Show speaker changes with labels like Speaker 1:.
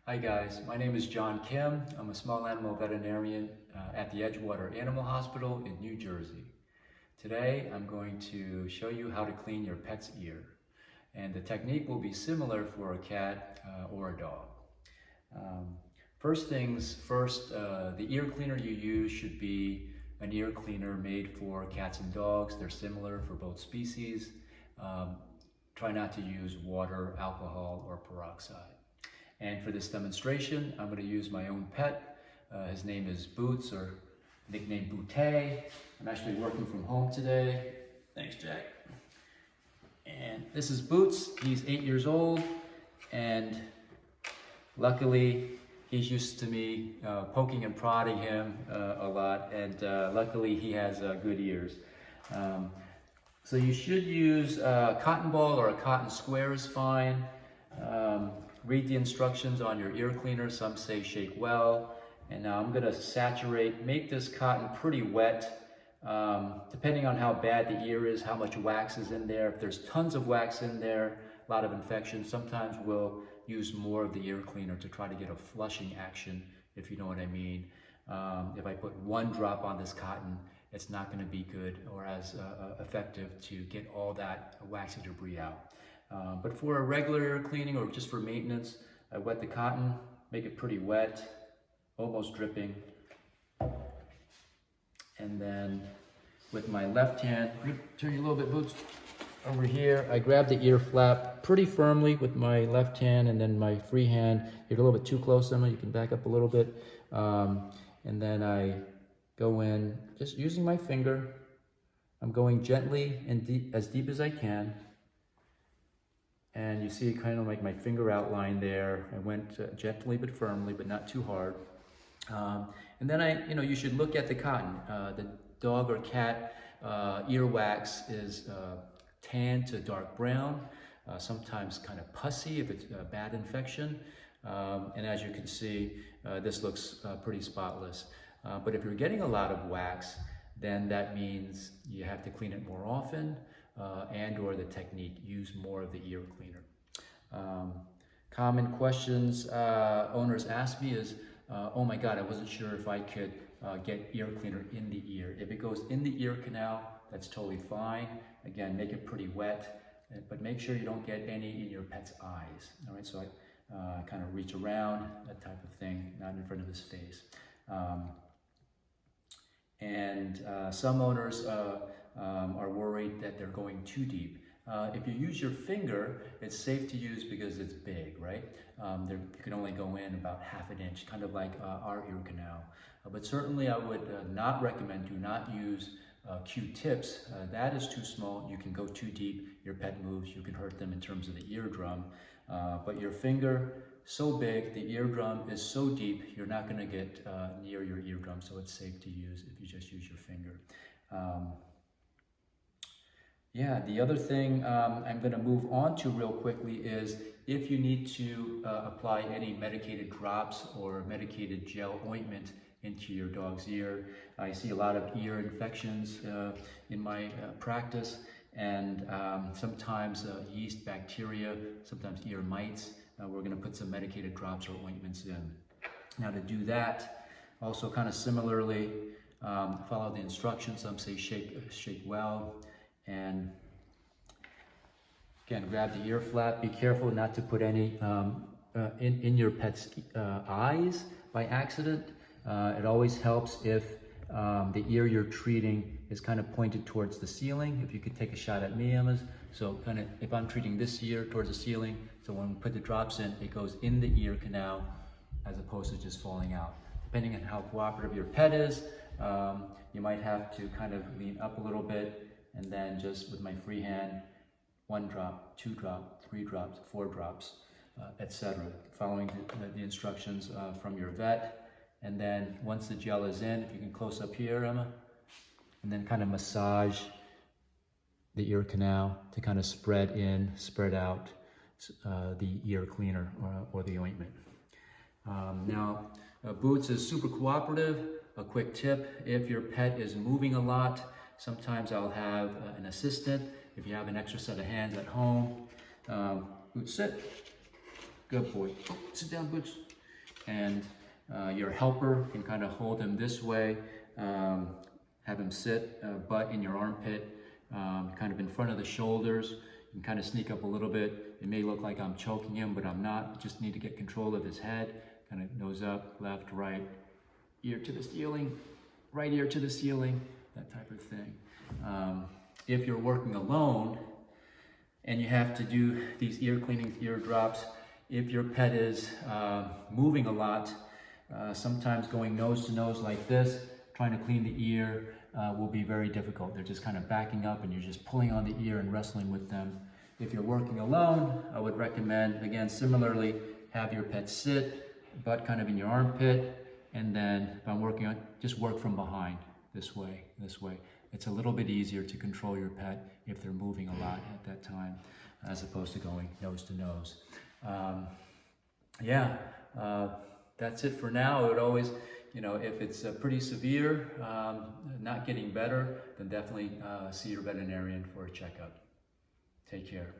Speaker 1: Hi guys, my name is John Kim. I'm a small animal veterinarian at the Edgewater Animal Hospital in New Jersey. Today I'm going to show you how to clean your pet's ear. And the technique will be similar for a cat or a dog. First things first, the ear cleaner you use should be an ear cleaner made for cats and dogs. They're similar for both species. Try not to use water, alcohol, or peroxide. And for this demonstration, I'm going to use my own pet. His name is Boots, or nicknamed Bootay. I'm actually working from home today. Thanks, Jack. And this is Boots. He's 8 years old, and luckily he's used to me poking and prodding him a lot, and luckily he has good ears. So you should use a cotton ball or a cotton square is fine. Read the instructions on your ear cleaner. Some say shake well. And now I'm going to saturate, make this cotton pretty wet, depending on how bad the ear is, how much wax is in there. If there's tons of wax in there, a lot of infection, sometimes we'll use more of the ear cleaner to try to get a flushing action, if you know what I mean. If I put one drop on this cotton, it's not going to be good or as effective to get all that waxy debris out. But for a regular ear cleaning or just for maintenance, I wet the cotton, make it pretty wet, almost dripping. And then with my left hand, turn you a little bit, Boots, over here, I grab the ear flap pretty firmly with my left hand, and then my free hand, you're a little bit too close, Emma, you can back up a little bit. And then I go in, just using my finger. I'm going gently and as deep as I can. And you see kind of like my finger outline there. I went gently but firmly, but not too hard. And then you should look at the cotton. The dog or cat earwax is tan to dark brown, sometimes kind of pussy if it's a bad infection. And as you can see, this looks pretty spotless. But if you're getting a lot of wax, then that means you have to clean it more often, and or the technique, use more of the ear cleaner. Common questions owners ask me is, oh my God, I wasn't sure if I could get ear cleaner in the ear. If it goes in the ear canal, that's totally fine. Again, make it pretty wet, but make sure you don't get any in your pet's eyes. All right, so I kind of reach around, that type of thing, not in front of his face. Some owners are worried that they're going too deep. If you use your finger, it's safe to use because it's big, right? You can only go in about ½ an inch, kind of like our ear canal. But certainly I would not recommend, do not use Q-tips. That is too small. You can go too deep, your pet moves, you can hurt them in terms of the eardrum. But your finger, so big, the eardrum is so deep, you're not going to get near your eardrum, so it's safe to use if you just use your finger. The other thing I'm going to move on to real quickly is if you need to apply any medicated drops or medicated gel ointment into your dog's ear. I see a lot of ear infections in my practice, and sometimes yeast bacteria, sometimes ear mites. We're going to put some medicated drops or ointments in. Now to do that, also kind of similarly, follow the instructions. Some say shake well, and again, grab the ear flap. Be careful not to put any in your pet's eyes by accident. It always helps if the ear you're treating is kind of pointed towards the ceiling. If you could take a shot at me, Emma. So kind of, if I'm treating this ear towards the ceiling, so when we put the drops in, it goes in the ear canal as opposed to just falling out. Depending on how cooperative your pet is, you might have to kind of lean up a little bit, and then just with my free hand, 1 drop, 2 drops, 3 drops, 4 drops, etc. Following the instructions from your vet. And then once the gel is in, if you can close up here, Emma, and then kind of massage the ear canal to kind of spread in, spread out the ear cleaner or the ointment. Now, Boots is super cooperative. A quick tip, if your pet is moving a lot, sometimes I'll have an assistant. If you have an extra set of hands at home, Boots, sit. Good boy. Oh, sit down, Boots. and your helper can kind of hold him this way, have him sit butt in your armpit, kind of in front of the shoulders. You can kind of sneak up a little bit. It may look like I'm choking him, but I'm not. Just need to get control of his head. Kind of nose up, left, right, ear to the ceiling, right ear to the ceiling, that type of thing. If you're working alone and you have to do these ear cleanings, ear drops, if your pet is moving a lot, sometimes going nose to nose like this, trying to clean the ear will be very difficult. They're just kind of backing up and you're just pulling on the ear and wrestling with them. If you're working alone, I would recommend, again, similarly, have your pet sit, butt kind of in your armpit, and then if I'm working on, just work from behind, this way, this way. It's a little bit easier to control your pet if they're moving a lot at that time, as opposed to going nose to nose. That's it for now. I would always, if it's pretty severe, not getting better, then definitely see your veterinarian for a checkup. Take care.